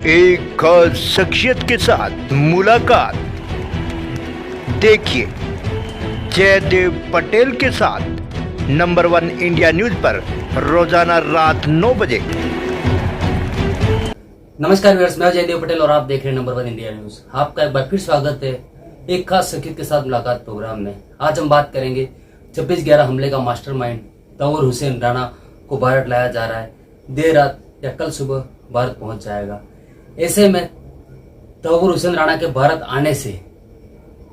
एक खास शख्सियत के साथ मुलाकात। देखिए जयदेव पटेल के साथ नंबर 1 इंडिया न्यूज पर रोजाना रात 9 बजे। नमस्कार व्यूअर्स, मैं जयदेव पटेल और आप देख रहे हैं नंबर 1 इंडिया न्यूज। आपका एक बार फिर स्वागत है एक खास शख्सियत के साथ मुलाकात प्रोग्राम में। आज हम बात करेंगे 26/11 हमले का मास्टरमाइंड तंवर हुसैन राणा को भारत लाया जा रहा है। देर रात या कल सुबह भारत पहुंच जाएगा। ऐसे में तंवर हुसैन राणा के भारत आने से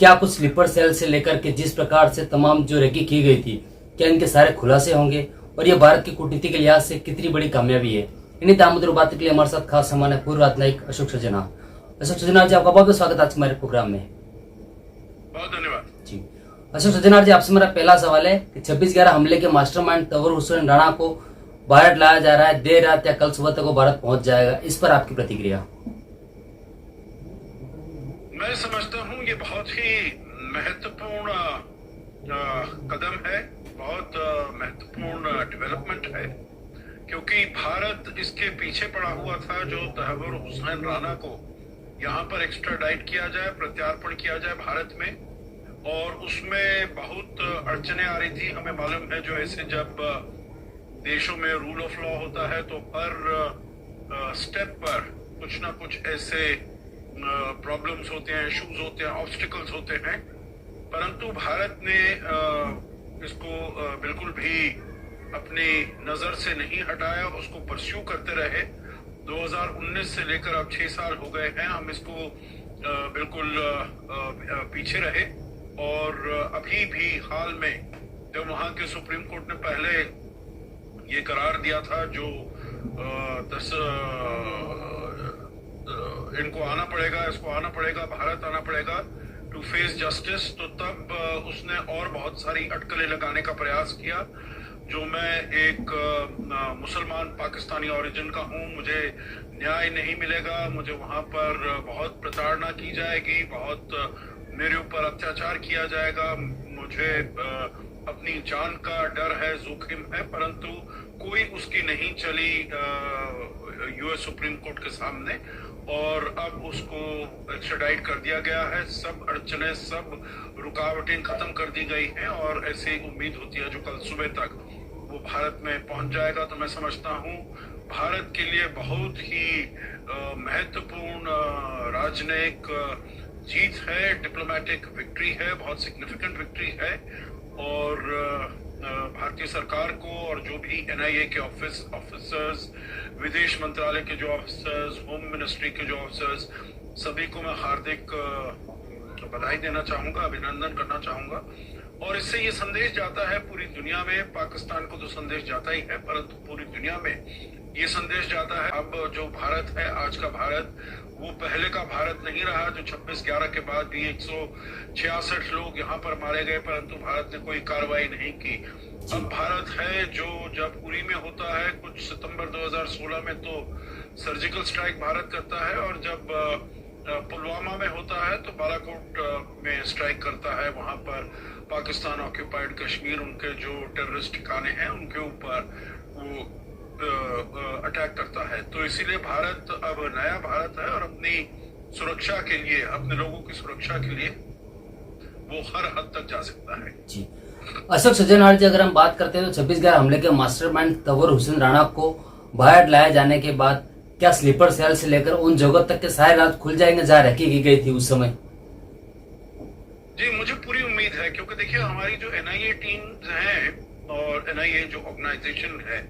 क्या कुछ स्लीपर सेल से लेकर के जिस प्रकार से तमाम जो रेकी की गई थी, क्या इनके सारे खुलासे होंगे और ये भारत की कूटनीति के लिहाज से कितनी बड़ी कामयाबी है। इन्हीं तामुद्र बात के लिए हमारे साथ खास सामान है पूर्व राजनयिक अशोक सजना जी, आपका बहुत बहुत स्वागत आज हमारे प्रोग्राम में। बहुत धन्यवाद जी अशोक सजना जी, आपसे मेरा पहला सवाल है कि 26/11 हमले के मास्टरमाइंड तंवर हुसैन राणा को भारत लाया जा रहा है। देर रात या कल सुबह तक वो भारत पहुंच जाएगा, इस पर आपकी प्रतिक्रिया? मैं समझता हूं ये बहुत ही महत्वपूर्ण कदम है, बहुत महत्वपूर्ण डेवलपमेंट है, क्योंकि भारत इसके पीछे पड़ा हुआ था जो तंवर हुसैन राणा को यहाँ पर एक्स्ट्राडाइट किया जाए, प्रत्यार्पण किया जाए भारत में। और उसमें बहुत अड़चने आ रही थी। हमें मालूम है जो ऐसे जब देशों में रूल ऑफ लॉ होता है तो हर स्टेप पर कुछ ना कुछ ऐसे प्रॉब्लम्स होते हैं, इश्यूज होते हैं, ऑब्स्टिकल्स होते हैं। परंतु भारत ने इसको बिल्कुल भी अपनी नजर से नहीं हटाया, उसको परस्यू करते रहे। 2019 से लेकर अब 6 साल हो गए हैं, हम इसको बिल्कुल पीछे रहे। और अभी भी हाल में जब वहां के सुप्रीम कोर्ट ने पहले ये करार दिया था जो 10 इनको आना पड़ेगा, इसको आना पड़ेगा, भारत आना पड़ेगा टू फेस जस्टिस, तो तब उसने और बहुत सारी अटकलें लगाने का प्रयास किया। जो मैं एक मुसलमान पाकिस्तानी ओरिजिन का हूँ, मुझे न्याय नहीं मिलेगा, मुझे वहां पर बहुत प्रताड़ना की जाएगी, बहुत मेरे ऊपर अत्याचार किया जाएगा, मुझे अपनी जान का डर है, जोखिम है। परंतु कोई उसकी नहीं चली यूएस सुप्रीम कोर्ट के सामने और अब उसको एक्स्ट्राडाइट कर दिया गया है। सब अड़चने, सब रुकावटें खत्म कर दी गई हैं और ऐसी उम्मीद होती है जो कल सुबह तक वो भारत में पहुंच जाएगा। तो मैं समझता हूं भारत के लिए बहुत ही महत्वपूर्ण राजनयिक जीत है, डिप्लोमेटिक विक्ट्री है, बहुत सिग्निफिकेंट विक्ट्री है। और भारतीय सरकार को और जो भी एनआईए के ऑफिसर्स, विदेश मंत्रालय के जो ऑफिसर्स, होम मिनिस्ट्री के जो ऑफिसर्स, सभी को मैं हार्दिक बधाई देना चाहूंगा, अभिनंदन करना चाहूंगा। और इससे ये संदेश जाता है पूरी दुनिया में, पाकिस्तान को तो संदेश जाता ही है, परंतु पूरी दुनिया में ये संदेश जाता है अब जो भारत है, आज का भारत, वो पहले का भारत नहीं रहा जो 26/11 के बाद भी 166 लोग यहाँ पर मारे गए, परंतु भारत ने कोई कार्रवाई नहीं की। अब भारत है जो जब उरी में होता है, कुछ सितंबर 2016 में तो सर्जिकल स्ट्राइक भारत करता है, और जब पुलवामा में होता है तो बालाकोट में स्ट्राइक करता है। वहां पर पाकिस्तान ऑक्यूपाइड कश्मीर, उनके जो टेररिस्ट ठिकाने हैं, उनके ऊपर वो अटैक करता है। तो इसीलिए भारत अब नया भारत है और अपनी सुरक्षा के लिए, अपने लोगों की सुरक्षा के लिए वो हर हद तक जा सकता है। जी अशोक सजना जी, अगर हम बात करते हैं तो 26/11 हमले के मास्टरमाइंड तंवर हुसैन राणा को भारत लाया जाने के बाद क्या स्लीपर सेल से लेकर उन जगह तक के सारे राज खुल जाएंगे जहाँ रखी की गई थी उस समय? जी मुझे पूरी उम्मीद है, क्योंकि देखिए हमारी जो एनआईए टीम है और एनआईए जो ऑर्गेनाइजेशन है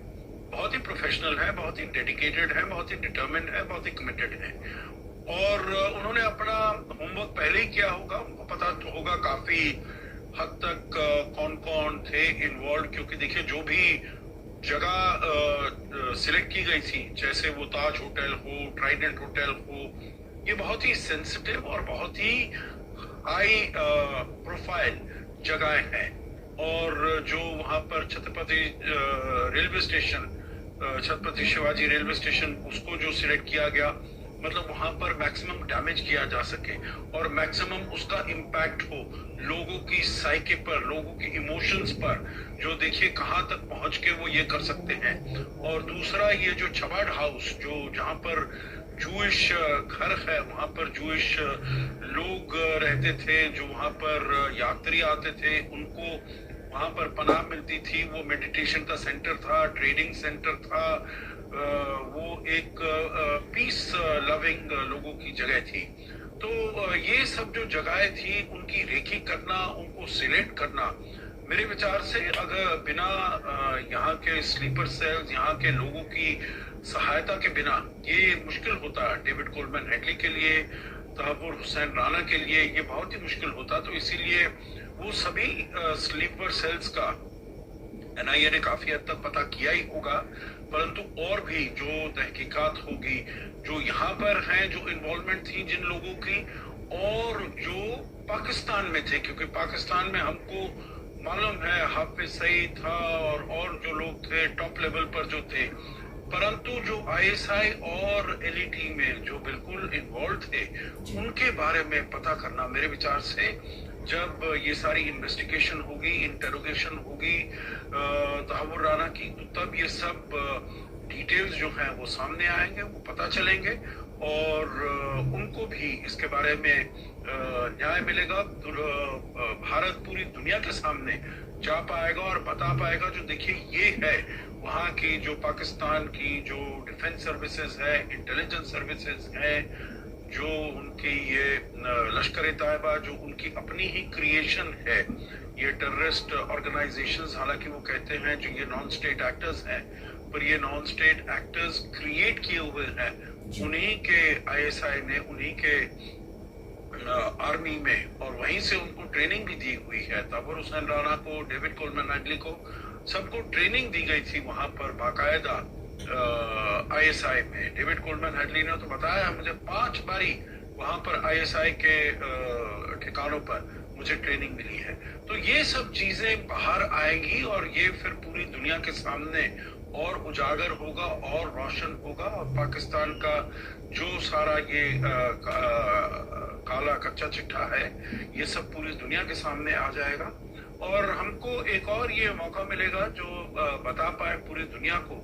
बहुत ही प्रोफेशनल है, बहुत ही डेडिकेटेड है, बहुत ही डिटर्मिन्ड है, बहुत ही कमिटेड है। और उन्होंने अपना होमवर्क पहले ही किया होगा, उनको पता तो होगा काफी हद तक कौन कौन थे इन्वॉल्व। क्योंकि देखिए जो भी जगह सिलेक्ट की गई थी, जैसे वो ताज होटल हो, ट्राइडेंट होटल हो, ये बहुत ही सेंसिटिव और बहुत ही हाई प्रोफाइल जगहें हैं। और जो वहां पर Chhatrapati railway station, Chhatrapati Shivaji railway station, उसको जो सिलेक्ट किया गया, मतलब वहां पर मैक्सिमम डैमेज किया जा सके और मैक्सिमम उसका इम्पैक्ट हो लोगों की साइके पर, लोगों की इमोशंस पर, जो देखिए कहां तक पहुंच के वो ये कर सकते हैं। और दूसरा ये जो छबाड़ हाउस, जो जहां पर जूइश घर है, वहां पर जूइश लोग रहते थे, जो वहां पर यात्री आते थे उनको वहां पर पनाह मिलती थी। वो मेडिटेशन का सेंटर था, ट्रेनिंग सेंटर था, वो एक पीस लविंग लोगों की जगह थी। तो ये सब जो जगहें थी उनकी रेकी करना, उनको सिलेक्ट करना, मेरे विचार से अगर बिना यहाँ के स्लीपर सेल्स, यहाँ के लोगों की सहायता के बिना ये मुश्किल होता। डेविड कोलमैन हेडली के लिए, तहव्वुर हुसैन राणा के लिए ये बहुत ही मुश्किल होता। तो इसीलिए वो सभी स्लीपर सेल्स का एनआईए ने काफी हद तक पता किया ही होगा, परंतु और भी जो तहकीकात होगी, जो यहाँ पर हैं, जो इन्वॉल्वमेंट थी जिन लोगों की, और जो पाकिस्तान में थे, क्योंकि पाकिस्तान में हमको मालूम है हाफिज सईद था और जो लोग थे टॉप लेवल पर जो थे, परंतु जो आईएसआई और एलईटी में जो बिल्कुल इन्वॉल्व थे उनके बारे में पता करना, मेरे विचार से जब ये सारी इन्वेस्टिगेशन होगी, इंटेरोगेशन होगी तहव्वुर राणा की, तो तब ये सब डिटेल्स जो हैं वो सामने आएंगे, वो पता चलेंगे और उनको भी इसके बारे में न्याय मिलेगा। भारत पूरी दुनिया के सामने जा पाएगा और बता पाएगा जो देखिए ये है वहाँ की, जो पाकिस्तान की जो डिफेंस सर्विसेज है, इंटेलिजेंस सर्विसेज है, जो उनकी ये लश्कर तैयबा जो उनकी अपनी ही क्रिएशन है, ये टेररिस्ट ऑर्गेनाइजेशंस, हालांकि वो कहते हैं जो ये नॉन स्टेट एक्टर्स हैं, पर ये नॉन स्टेट एक्टर्स क्रिएट किए हुए हैं उन्हीं के आईएसआई ने, उन्हीं के आर्मी में, और वहीं से उनको ट्रेनिंग भी दी हुई है। तहव्वुर हुसैन राणा को, डेविड कोलमैन हेडली को, सबको ट्रेनिंग दी गई थी वहां पर बाकायदा आईएसआई में। डेविड कोलमैन हेडली ने तो बताया मुझे 5 बारी वहां पर आईएसआई के ठिकानों पर मुझे ट्रेनिंग मिली है। तो ये सब चीजें बाहर आएंगी और ये फिर पूरी दुनिया के सामने और उजागर होगा और रोशन होगा, और पाकिस्तान का जो सारा ये काला कच्चा चिट्ठा है ये सब पूरी दुनिया के सामने आ जाएगा। और हमको एक और ये मौका मिलेगा जो बता पाए पूरी दुनिया को,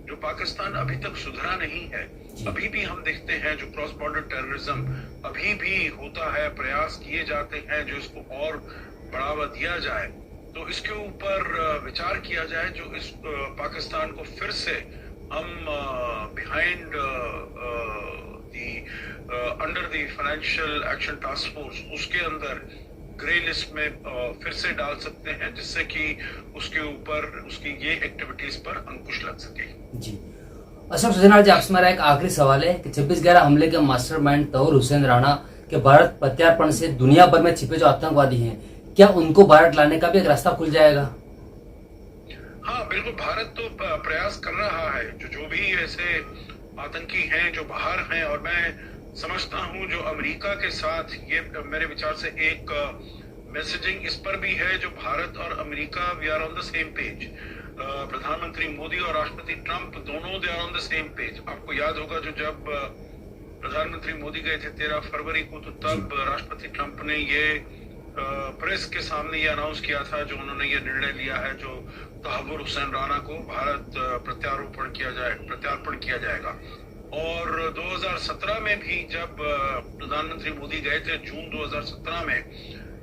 जो पाकिस्तान अभी तक सुधरा नहीं है, अभी भी हम देखते हैं जो क्रॉस बॉर्डर टेररिज्म अभी भी होता है, प्रयास किए जाते हैं जो इसको और बढ़ावा दिया जाए, तो इसके ऊपर विचार किया जाए, जो इस पाकिस्तान को फिर से हम behind under the financial action task force उसके अंदर ग्रे लिस्ट में फिर से डाल सकते हैं, जिससे कि उसके ऊपर उसकी ये एक्टिविटीज पर अंकुश लग सके। जी अशोक सजनार जी, आपसे मेरा एक आखिरी सवाल है कि 26/11 हमले के मास्टरमाइंड तहव्वुर हुसैन राणा के भारत प्रत्यार्पण से दुनिया भर में छिपे जो आतंकवादी हैं, क्या उनको भारत लाने का भी एक रास्ता खुल जाएगा? हाँ बिल्कुल, भारत तो प्रयास कर रहा है, जो भी ऐसे आतंकी हैं जो बाहर हैं, और मैं समझता हूं जो अमेरिका के साथ ये मेरे विचार से एक मैसेजिंग इस पर भी है, जो भारत और America we are on the same page. प्रधानमंत्री मोदी और राष्ट्रपति ट्रंप दोनों they are on the same page. आपको याद होगा जो जब प्रधानमंत्री मोदी गए थे 13 फरवरी को, तो तब राष्ट्रपति ट्रंप ने ये प्रेस के सामने ये अनाउंस किया था, जो उन्होंने ये निर्णय लिया है जो तहव्वुर हुसैन राणा को भारत प्रत्यार्पण किया जाएगा। और 2017 में भी जब प्रधानमंत्री मोदी गए थे जून 2017 में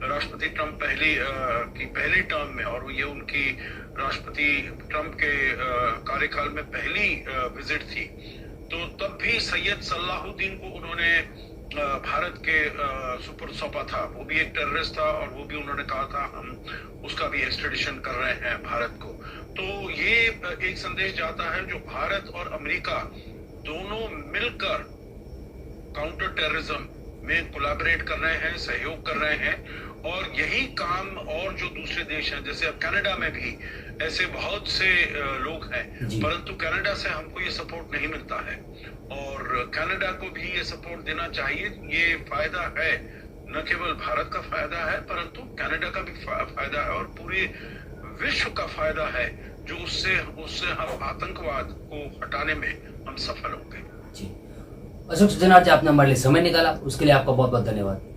राष्ट्रपति ट्रंप पहली टर्म में, और ये उनकी राष्ट्रपति ट्रंप के कार्यकाल में पहली विजिट थी, तो तब भी सैयद सलाहुद्दीन को उन्होंने भारत के सुपुर्द सौंपा था। वो भी एक टेररिस्ट था और वो भी उन्होंने कहा था हम उसका भी एक्सट्रेडिशन कर रहे हैं भारत को। तो ये एक संदेश जाता है जो भारत और अमेरिका दोनों मिलकर काउंटर टेररिज्म में कोलैबोरेट कर रहे हैं, सहयोग कर रहे हैं, और यही काम और जो दूसरे देश हैं, जैसे अब कनाडा में भी ऐसे बहुत से लोग हैं, परंतु कनाडा से हमको ये सपोर्ट नहीं मिलता है, और कनाडा को भी ये सपोर्ट देना चाहिए। ये फायदा है, न केवल भारत का फायदा है परंतु कनाडा का भी फायदा है, और पूरे विश्व का फायदा है, जो उससे हम आतंकवाद को हटाने में हम सफल होंगे। जी अशोक सजनार जी, आपने हमारे लिए समय निकाला, उसके लिए आपका बहुत बहुत धन्यवाद।